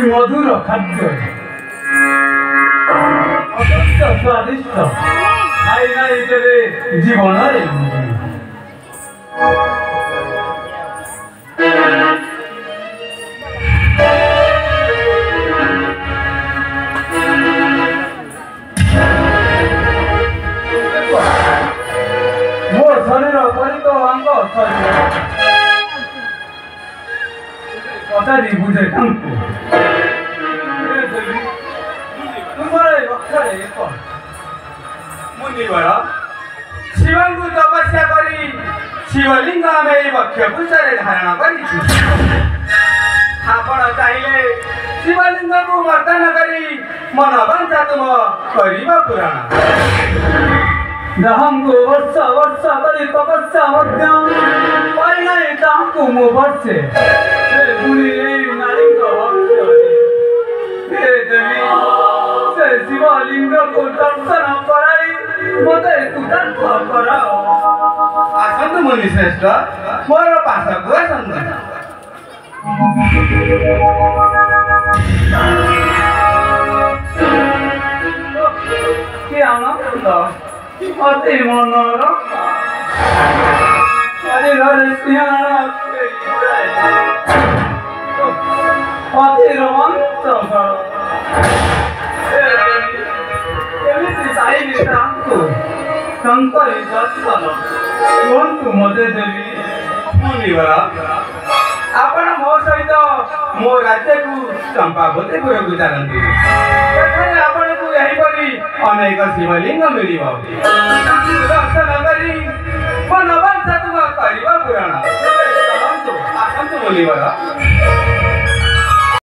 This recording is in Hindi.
मधुर खाद्य अत्यंत स्वादिष्ट खाई नाई तेरे जीवन मोर शरीर परित अंग पचारि बुझे तुमको तुम्हारे लक्ष्य मुनिवर शिवन को तपस्या करी शिवलिंग में वक्ष पुष्परे धारण करी आपण चाहिए शिवलिंग को मर्दन करी मन वांछा तुम करिबा पुराण दहम को वर्ष वर्ष करी तपस्या मध्य परिणाम दाम को मो वर्षे पुनी नारी को हे देवी से शिवलिंग को दर्शन कराई मते तुदन कराओ आसंत मुनि श्रेष्ठ मोर पास को आसंत के आनंद अति मनोर अरे घर सिंहाना अति रोमांचक एमिति साई तांको शंकरी दर्शन कुहतु मते देवी मुनिवर आपण मो सहित मो राज्य को चंपावतीपुर को जानती एठारे आपण को यहीपरि अनेक शिवलिंग मिलिब दर्शन करी मन वांछा तुम करिबा पुराण आसंतु मुनिवर